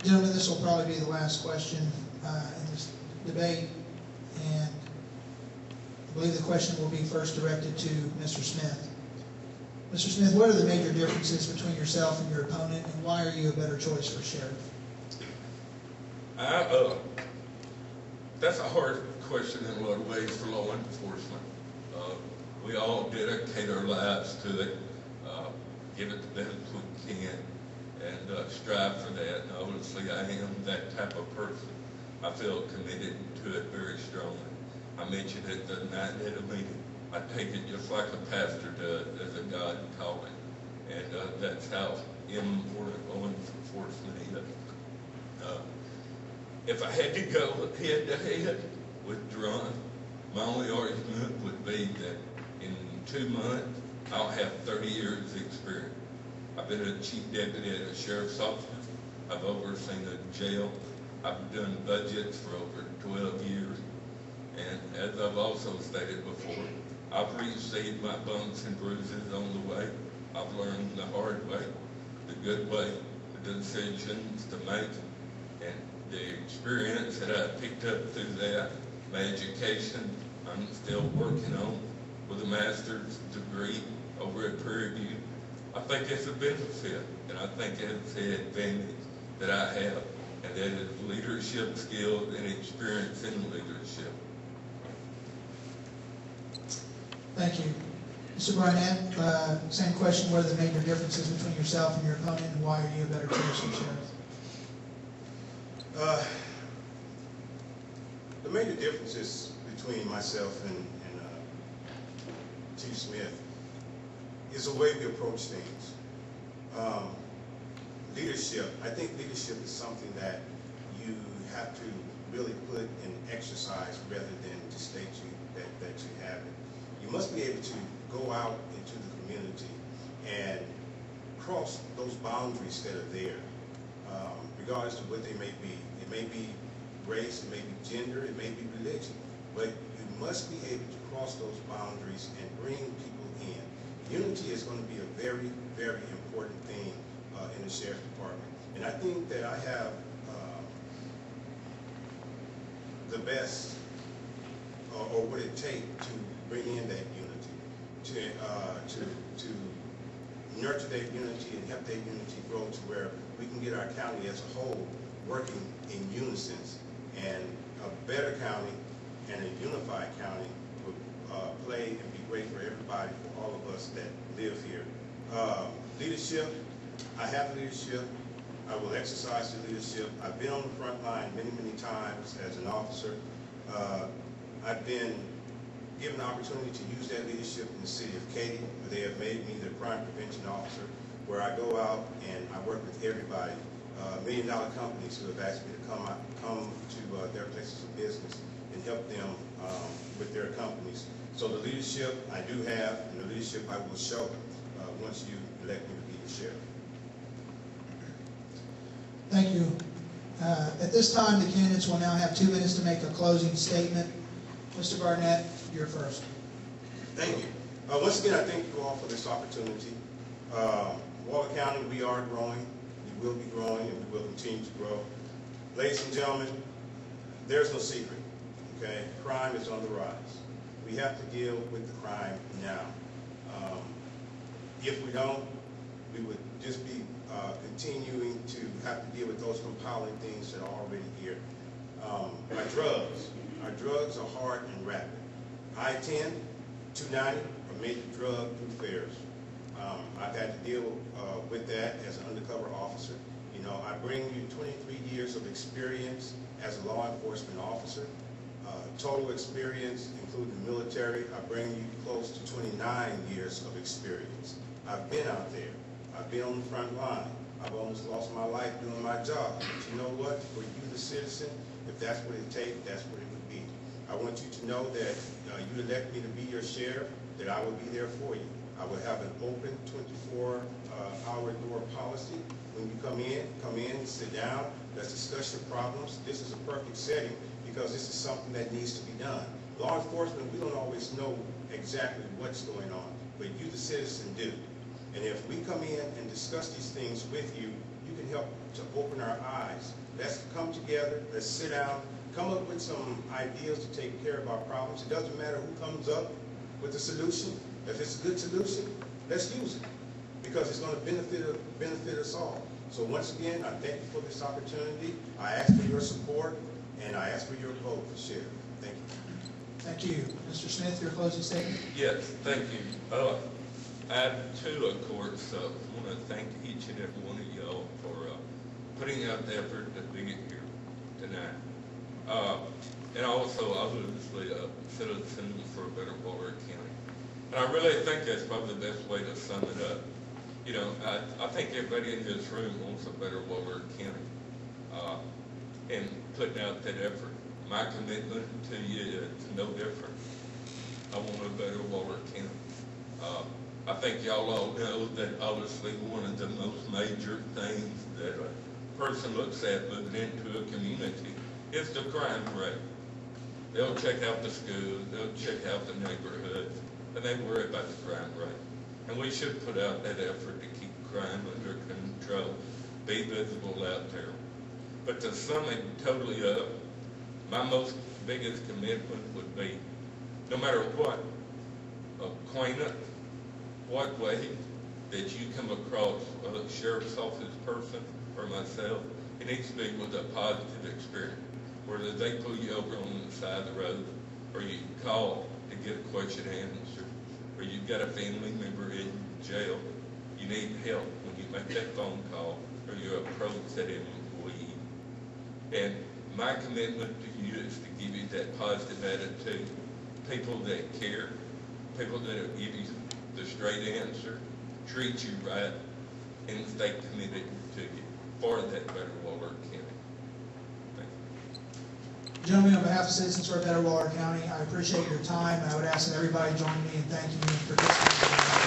Gentlemen, this will probably be the last question in this debate, and I believe the question will be first directed to Mr. Smith. Mr. Smith, what are the major differences between yourself and your opponent, and why are you a better choice for sheriff? That's a hard question in a lot of ways for law enforcement. We all dedicate our lives to it, give it the best we can, and strive for that. And obviously, I am that type of person. I feel committed to it very strongly. I mentioned it the night at a meeting. I take it just like a pastor does, as a God calling, and that's how important law enforcement is. If I had to go head to head with Jeron, my only argument would be that in 2 months, I'll have 30 years experience. I've been a chief deputy at a sheriff's office. I've overseen a jail. I've done budgets for over 12 years. And as I've also stated before, I've received my bumps and bruises on the way. I've learned the hard way, the good way, the decisions to make, and the experience that I picked up through that, my education, I'm still working on with a master's degree over at Prairie View. I think it's a benefit, and I think it's the advantage that I have, and that is leadership skills and experience in leadership. Thank you. Mr. Barnett, same question. What are the major differences between yourself and your opponent, and why are you a better choice for sheriff? The major differences between myself and Chief Smith is the way we approach things. Leadership, I think leadership is something that you have to really put in exercise rather than to state that you have it. You must be able to go out into the community and cross those boundaries that are there, regardless of what they may be. It may be race, it may be gender, it may be religion, but you must be able to cross those boundaries and bring people in. Unity is going to be a very, very important thing in the Sheriff's Department. And I think that I have the best, or what it takes to bring in that unity, to nurture that unity and help that unity grow to where we can get our county as a whole working in unison, and a better county and a unified county would play and be great for everybody, for all of us that live here. Leadership, I have leadership. I will exercise the leadership. I've been on the front line many, many times as an officer. I've been given the opportunity to use that leadership in the city of Katy, where they have made me their crime prevention officer, where I go out and I work with everybody. $1-million companies who have asked me to come to their places of business and help them with their companies. So the leadership I do have, and the leadership I will show once you elect me to be the sheriff. Thank you. At this time, the candidates will now have 2 minutes to make a closing statement. Mr. Barnett, you're first. Thank you. Once again, I thank you all for this opportunity. Waller County, we are growing. We will be growing, and we will continue to grow. Ladies and gentlemen, there's no secret, okay? Crime is on the rise. We have to deal with the crime now. If we don't, we would just be continuing to have to deal with those compiling things that are already here. Our drugs are hard and rapid. I-10, 290 are major drug through fairs. I've had to deal with that as an undercover officer. You know, I bring you 23 years of experience as a law enforcement officer. Total experience, including the military, I bring you close to 29 years of experience. I've been out there. I've been on the front line. I've almost lost my life doing my job. But you know what? For you, the citizen, if that's what it takes, that's what it would be. I want you to know that you elect me to be your sheriff, that I will be there for you. I will have an open 24-hour door policy. When you come in, sit down, let's discuss your problems. This is a perfect setting because this is something that needs to be done. Law enforcement, we don't always know exactly what's going on, but you, the citizen, do. And if we come in and discuss these things with you, you can help to open our eyes. Let's come together, let's sit down, come up with some ideas to take care of our problems. It doesn't matter who comes up with the solution. If it's a good solution, let's use it, because it's going to benefit us all. So once again, I thank you for this opportunity. I ask for your support, and I ask for your vote for sheriff. Thank you. Thank you. Mr. Smith, your closing statement? Yes, thank you. I too, of course, want to thank each and every one of y'all for putting out the effort to be here tonight. And also, obviously, citizens for a better Waller County. And I really think that's probably the best way to sum it up. You know, I think everybody in this room wants a better Waller County, and putting out that effort. My commitment to you is no different. I want a better Waller County. I think y'all all know that obviously one of the most major things that a person looks at moving into a community is the crime rate. They'll check out the schools, they'll check out the neighborhoods, and they worry about the crime rate. And we should put out that effort to keep crime under control, be visible out there. But to sum it totally up, my biggest commitment would be, no matter what acquaintance, what way that you come across a sheriff's office person or myself, it needs to be with a positive experience. Whether they pull you over on the side of the road, or you call to get a question answered, or you've got a family member in jail, you need help when you make that phone call, or you approach that employee. And my commitment to you is to give you that positive attitude, people that care, people that will give you the straight answer, treat you right, and stay committed to you for that better Waller County. Thank you. Gentlemen, on behalf of Citizens for a Better Waller County, I appreciate your time. I would ask that everybody join me in thanking you for participating.